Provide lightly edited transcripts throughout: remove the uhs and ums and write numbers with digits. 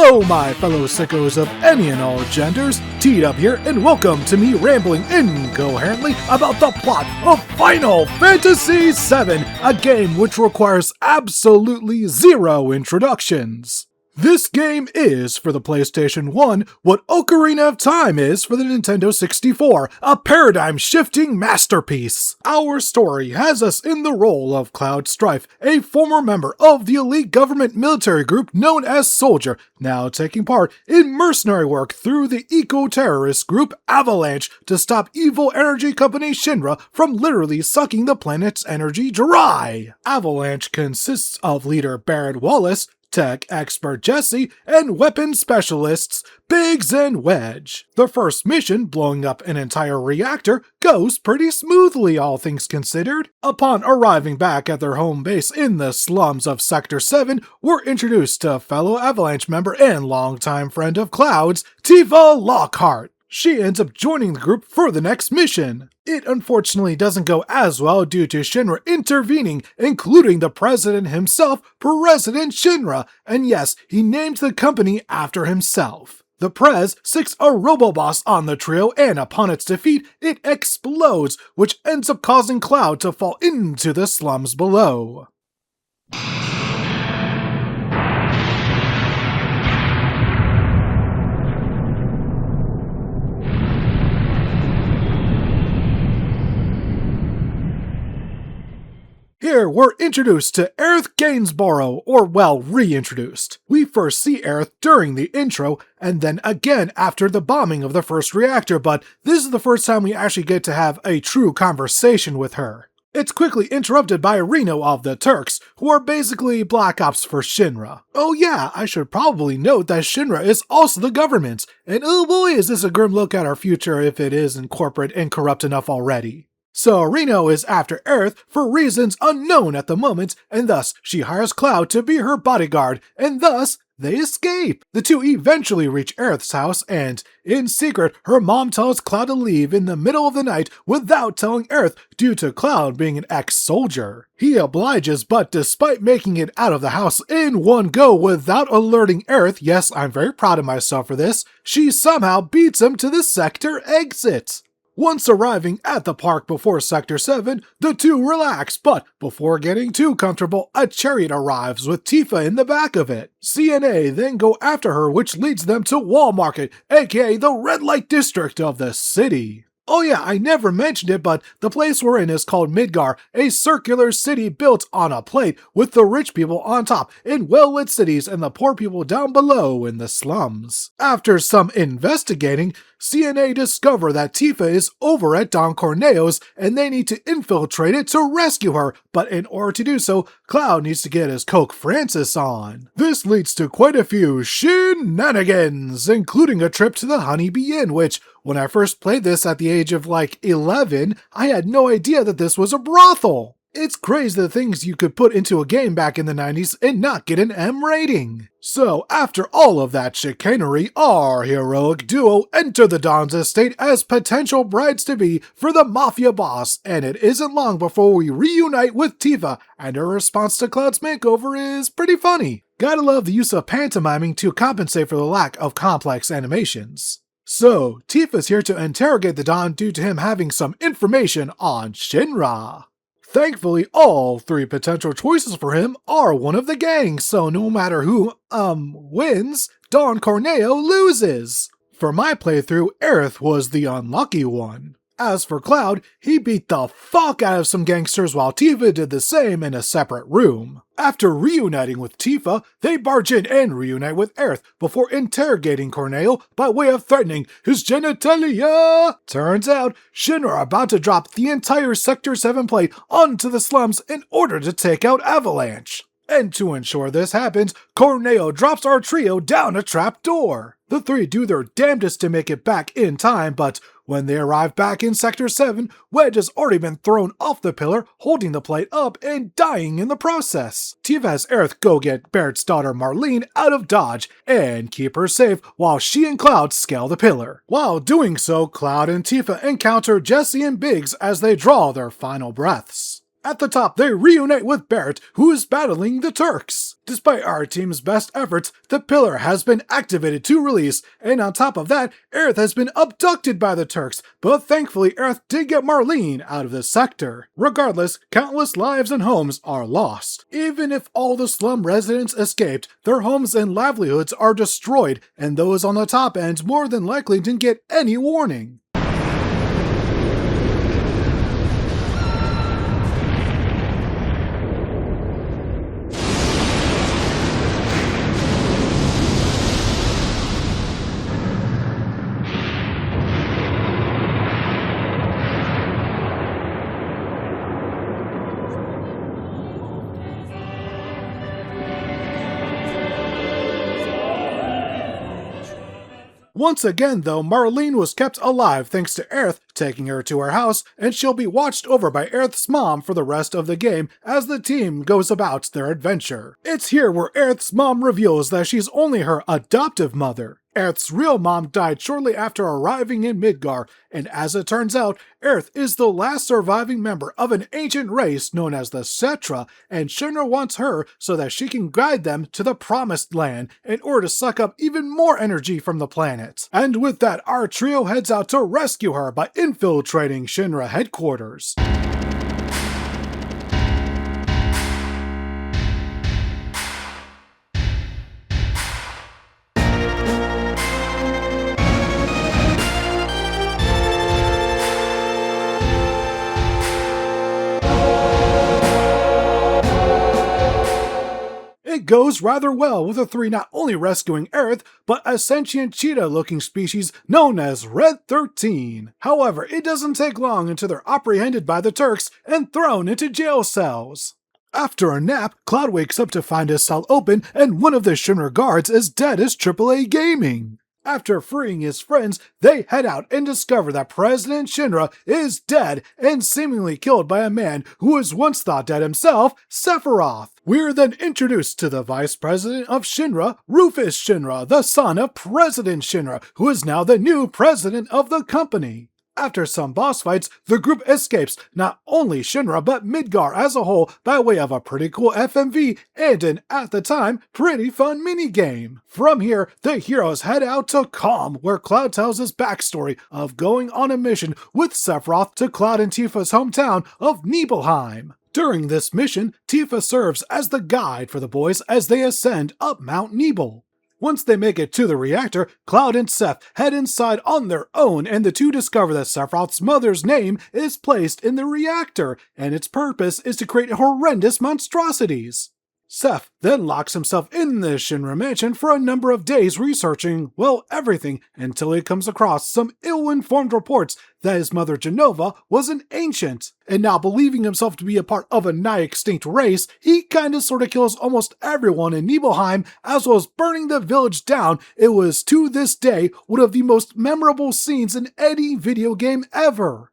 Hello my fellow sickos of any and all genders, Teed up here, and welcome to me rambling incoherently about the plot of Final Fantasy VII, a game which requires absolutely zero introductions. This game is, for the PlayStation 1, what Ocarina of Time is for the Nintendo 64, a paradigm-shifting masterpiece. Our story has us in the role of Cloud Strife, a former member of the elite government military group known as Soldier, now taking part in mercenary work through the eco-terrorist group Avalanche to stop evil energy company Shinra from literally sucking the planet's energy dry. Avalanche consists of leader Barrett Wallace, tech expert Jesse, and weapons specialists Biggs and Wedge. The first mission, blowing up an entire reactor, goes pretty smoothly, all things considered. Upon arriving back at their home base in the slums of Sector 7, we're introduced to fellow Avalanche member and longtime friend of Cloud's, Tifa Lockhart. She ends up joining the group for the next mission. It unfortunately doesn't go as well due to Shinra intervening, including the president himself, President Shinra, and yes, he named the company after himself. The Prez sicks a robo-boss on the trio, and upon its defeat, it explodes, which ends up causing Cloud to fall into the slums below. Here, we're introduced to Aerith Gainsborough, or well, reintroduced. We first see Aerith during the intro, and then again after the bombing of the first reactor, but this is the first time we actually get to have a true conversation with her. It's quickly interrupted by Reno of the Turks, who are basically Black Ops for Shinra. Oh yeah, I should probably note that Shinra is also the government, and oh boy is this a grim look at our future if it isn't corporate and corrupt enough already. So Reno is after Aerith for reasons unknown at the moment, and thus she hires Cloud to be her bodyguard, and thus they escape. The two eventually reach Aerith's house, and in secret, her mom tells Cloud to leave in the middle of the night without telling Aerith due to Cloud being an ex-soldier. He obliges, but despite making it out of the house in one go without alerting Aerith, yes, I'm very proud of myself for this, she somehow beats him to the sector exit. Once arriving at the park before Sector 7, the two relax, but before getting too comfortable, a chariot arrives with Tifa in the back of it. CNA then go after her, which leads them to Wall Market, aka the red light district of the city. Oh yeah, I never mentioned it, but the place we're in is called Midgar, a circular city built on a plate with the rich people on top in well-lit cities and the poor people down below in the slums. After some investigating, CNA discover that Tifa is over at Don Corneo's and they need to infiltrate it to rescue her, but in order to do so, Cloud needs to get his Coke Francis on. This leads to quite a few shenanigans, including a trip to the Honeybee Inn, which, when I first played this at the age of like 11, I had no idea that this was a brothel. It's crazy the things you could put into a game back in the 90s and not get an M rating. So after all of that chicanery, our heroic duo enter the Don's estate as potential brides-to-be for the mafia boss, and it isn't long before we reunite with Tifa, and her response to Cloud's makeover is pretty funny. Gotta love the use of pantomiming to compensate for the lack of complex animations. So, Tifa's here to interrogate the Don due to him having some information on Shinra. Thankfully, all three potential choices for him are one of the gang, so no matter who, wins, Don Corneo loses. For my playthrough, Aerith was the unlucky one. As for Cloud, he beat the fuck out of some gangsters while Tifa did the same in a separate room. After reuniting with Tifa, they barge in and reunite with Aerith before interrogating Corneo by way of threatening his genitalia. Turns out, Shinra are about to drop the entire Sector 7 plate onto the slums in order to take out Avalanche. And to ensure this happens, Corneo drops our trio down a trap door. The three do their damnedest to make it back in time, but when they arrive back in Sector 7, Wedge has already been thrown off the pillar, holding the plate up and dying in the process. Tifa has Aerith go get Barrett's daughter Marlene out of Dodge and keep her safe while she and Cloud scale the pillar. While doing so, Cloud and Tifa encounter Jesse and Biggs as they draw their final breaths. At the top, they reunite with Barrett, who is battling the Turks. Despite our team's best efforts, the pillar has been activated to release, and on top of that, Aerith has been abducted by the Turks, but thankfully Aerith did get Marlene out of the sector. Regardless, countless lives and homes are lost. Even if all the slum residents escaped, their homes and livelihoods are destroyed, and those on the top end more than likely didn't get any warning. Once again, though, Marlene was kept alive thanks to Aerith taking her to her house, and she'll be watched over by Aerith's mom for the rest of the game as the team goes about their adventure. It's here where Aerith's mom reveals that she's only her adoptive mother. Aerith's real mom died shortly after arriving in Midgar, and as it turns out, Aerith is the last surviving member of an ancient race known as the Cetra, and Shinra wants her so that she can guide them to the Promised Land in order to suck up even more energy from the planet. And with that, our trio heads out to rescue her by infiltrating Shinra headquarters. It goes rather well, with the three not only rescuing Aerith, but a sentient cheetah-looking species known as Red 13. However, it doesn't take long until they're apprehended by the Turks and thrown into jail cells. After a nap, Cloud wakes up to find his cell open and one of the Shinra guards as dead as AAA Gaming. After freeing his friends, they head out and discover that President Shinra is dead and seemingly killed by a man who was once thought dead himself, Sephiroth. We're then introduced to the Vice President of Shinra, Rufus Shinra, the son of President Shinra, who is now the new president of the company. After some boss fights, the group escapes not only Shinra but Midgar as a whole by way of a pretty cool FMV and an, at the time, pretty fun minigame. From here, the heroes head out to Calm, where Cloud tells his backstory of going on a mission with Sephiroth to Cloud and Tifa's hometown of Nibelheim. During this mission, Tifa serves as the guide for the boys as they ascend up Mount Nibel. Once they make it to the reactor, Cloud and Seph head inside on their own, and the two discover that Sephiroth's mother's name is placed in the reactor, and its purpose is to create horrendous monstrosities. Seph then locks himself in the Shinra mansion for a number of days researching, well, everything, until he comes across some ill-informed reports that his mother Genova was an ancient. And now believing himself to be a part of a nigh-extinct race, he kinda sorta kills almost everyone in Nibelheim, as well as burning the village down. It was, to this day, one of the most memorable scenes in any video game ever.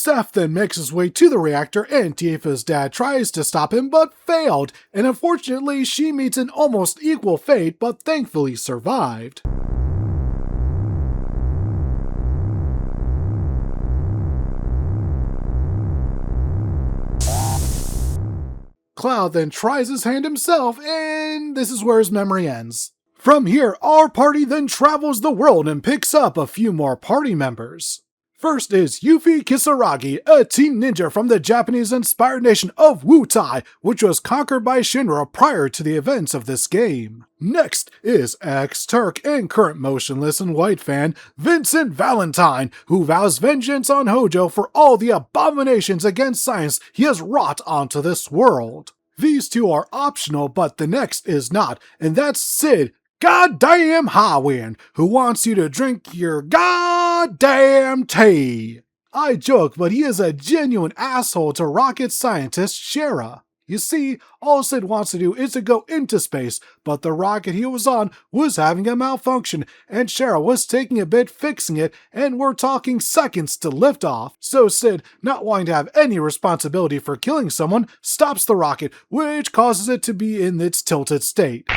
Seph then makes his way to the reactor, and Tifa's dad tries to stop him but failed, and unfortunately she meets an almost equal fate but thankfully survived. Cloud then tries his hand himself, and this is where his memory ends. From here, our party then travels the world and picks up a few more party members. First is Yuffie Kisaragi, a teen ninja from the Japanese-inspired nation of Wutai, which was conquered by Shinra prior to the events of this game. Next is ex-Turk and current motionless and white fan, Vincent Valentine, who vows vengeance on Hojo for all the abominations against science he has wrought onto this world. These two are optional, but the next is not, and that's Sid, Goddamn Highwind, who wants you to drink your goddamn tea. I joke, but he is a genuine asshole to rocket scientist Shara. You see, all Sid wants to do is to go into space, but the rocket he was on was having a malfunction, and Cheryl was taking a bit fixing it, and we're talking seconds to lift off. So Sid, not wanting to have any responsibility for killing someone, stops the rocket, which causes it to be in its tilted state.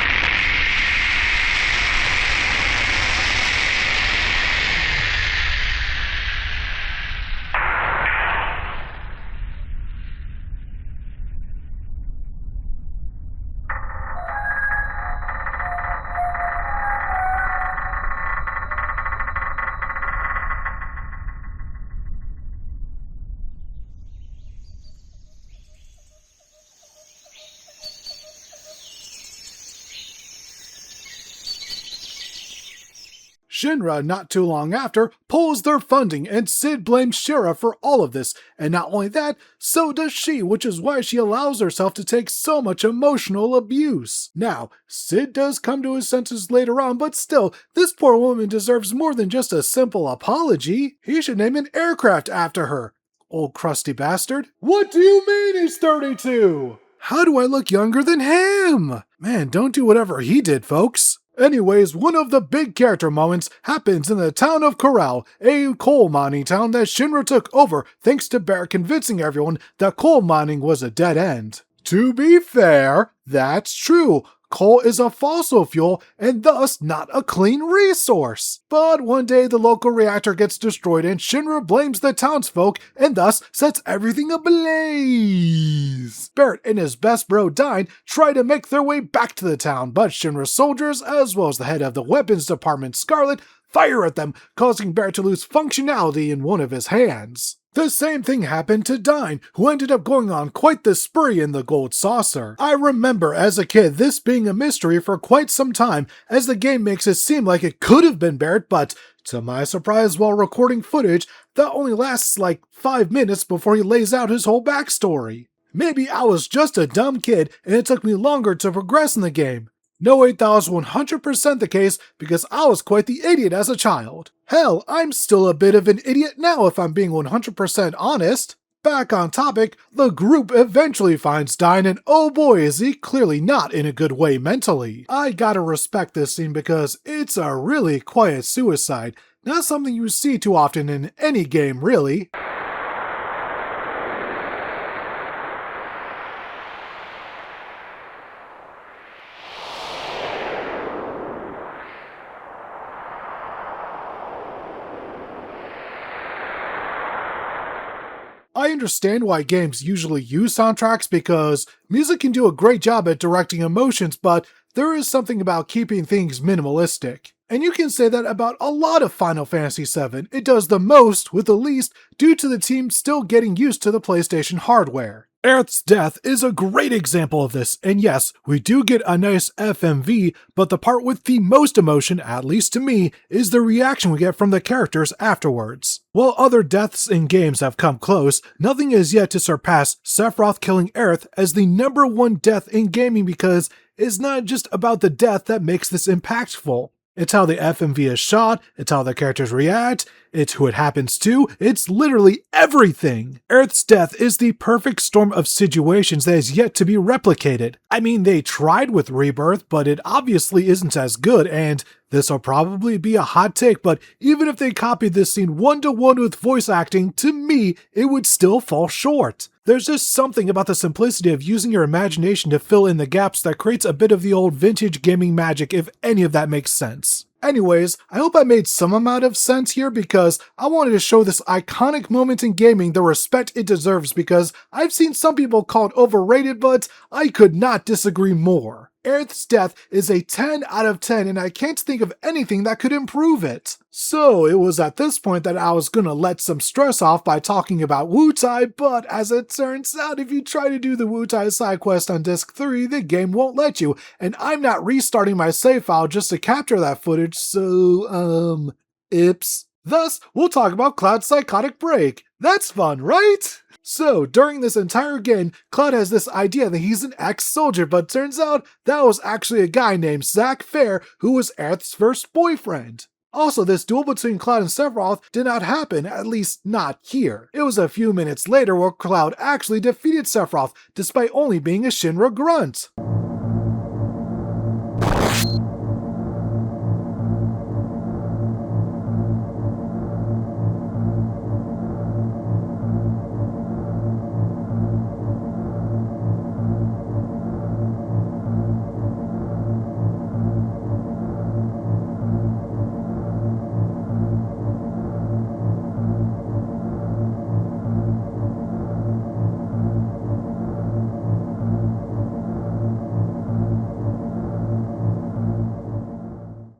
Shinra, not too long after, pulls their funding, and Sid blames Shira for all of this, and not only that, so does she, which is why she allows herself to take so much emotional abuse. Now, Sid does come to his senses later on, but still, this poor woman deserves more than just a simple apology. He should name an aircraft after her. Old crusty bastard. What do you mean he's 32? How do I look younger than him? Man, don't do whatever he did, folks. Anyways, one of the big character moments happens in the town of Corral, a coal mining town that Shinra took over thanks to Bear convincing everyone that coal mining was a dead end. To be fair, that's true. Coal is a fossil fuel and thus not a clean resource. But one day the local reactor gets destroyed and Shinra blames the townsfolk and thus sets everything ablaze. Barrett and his best bro Dine try to make their way back to the town, but Shinra soldiers, as well as the head of the weapons department Scarlet, fire at them, causing Barrett to lose functionality in one of his hands. The same thing happened to Dine, who ended up going on quite the spree in the Gold Saucer. I remember as a kid this being a mystery for quite some time, as the game makes it seem like it could have been Barrett, but to my surprise while recording footage, that only lasts like 5 minutes before he lays out his whole backstory. Maybe I was just a dumb kid and it took me longer to progress in the game. No, wait, that was 100% the case because I was quite the idiot as a child. Hell, I'm still a bit of an idiot now if I'm being 100% honest. Back on topic, the group eventually finds Dine and oh boy is he clearly not in a good way mentally. I gotta respect this scene because it's a really quiet suicide, not something you see too often in any game really. I understand why games usually use soundtracks because music can do a great job at directing emotions, but there is something about keeping things minimalistic. And you can say that about a lot of Final Fantasy VII. It does the most with the least due to the team still getting used to the PlayStation hardware. Aerith's death is a great example of this, and yes, we do get a nice FMV, but the part with the most emotion, at least to me, is the reaction we get from the characters afterwards. While other deaths in games have come close, nothing is yet to surpass Sephiroth killing Aerith as the #1 death in gaming because it's not just about the death that makes this impactful. It's how the FMV is shot, it's how the characters react, it's who it happens to, it's literally everything! Aerith's death is the perfect storm of situations that is yet to be replicated. I mean, they tried with Rebirth, but it obviously isn't as good, and this'll probably be a hot take, but even if they copied this scene 1-to-1 with voice acting, to me, it would still fall short. There's just something about the simplicity of using your imagination to fill in the gaps that creates a bit of the old vintage gaming magic, if any of that makes sense. Anyways, I hope I made some amount of sense here because I wanted to show this iconic moment in gaming the respect it deserves because I've seen some people call it overrated, but I could not disagree more. Aerith's death is a 10 out of 10 and I can't think of anything that could improve it. So it was at this point that I was gonna let some stress off by talking about Wutai, but as it turns out, if you try to do the Wutai side quest on disc 3, the game won't let you, and I'm not restarting my save file just to capture that footage, so, ips. Thus, we'll talk about Cloud's psychotic break. That's fun, right? So, during this entire game, Cloud has this idea that he's an ex-soldier, but turns out that was actually a guy named Zack Fair who was Aerith's first boyfriend. Also, this duel between Cloud and Sephiroth did not happen, at least not here. It was a few minutes later where Cloud actually defeated Sephiroth, despite only being a Shinra grunt.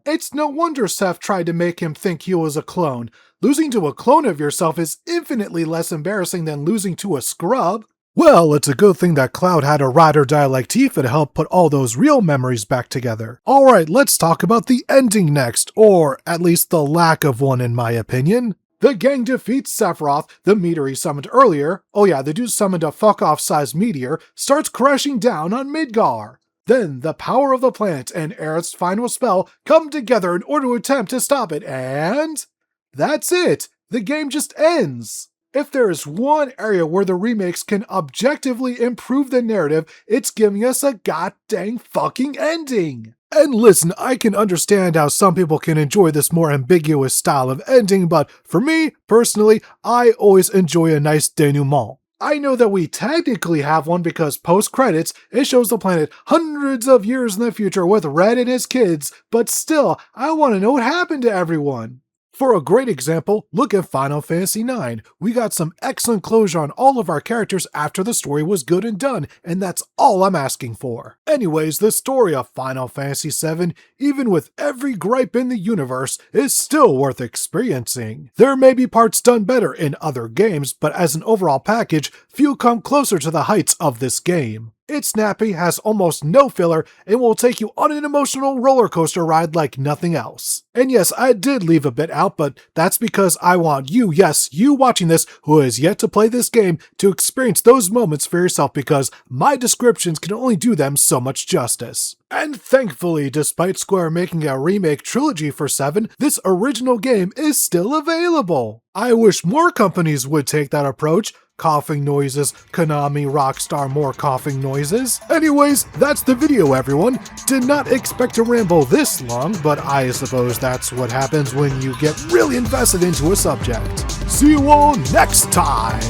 It's no wonder Seth tried to make him think he was a clone. Losing to a clone of yourself is infinitely less embarrassing than losing to a scrub. Well, it's a good thing that Cloud had a ride or die like Tifa to help put all those real memories back together. Alright, let's talk about the ending next, or at least the lack of one in my opinion. The gang defeats Sephiroth, the meteor he summoned earlier, oh yeah, the dude summoned a fuck-off-sized meteor, starts crashing down on Midgar. Then, the power of the planet and Aerith's final spell come together in order to attempt to stop it, and that's it! The game just ends! If there is one area where the remakes can objectively improve the narrative, it's giving us a goddamn fucking ending! And listen, I can understand how some people can enjoy this more ambiguous style of ending, but for me, personally, I always enjoy a nice denouement. I know that we technically have one because post-credits, it shows the planet hundreds of years in the future with Red and his kids, but still, I want to know what happened to everyone. For a great example, look at Final Fantasy IX. We got some excellent closure on all of our characters after the story was good and done, and that's all I'm asking for. Anyways, the story of Final Fantasy VII, even with every gripe in the universe, is still worth experiencing. There may be parts done better in other games, but as an overall package, few come closer to the heights of this game. It's snappy, has almost no filler, and will take you on an emotional roller coaster ride like nothing else. And yes, I did leave a bit out, but that's because I want you, yes, you watching this who has yet to play this game, to experience those moments for yourself because my descriptions can only do them so much justice. And thankfully, despite Square making a remake trilogy for 7, this original game is still available. I wish more companies would take that approach. Coughing noises, Konami, Rockstar, more coughing noises. Anyways, that's the video, everyone. Did not expect to ramble this long, but I suppose that's what happens when you get really invested into a subject. See you all next time!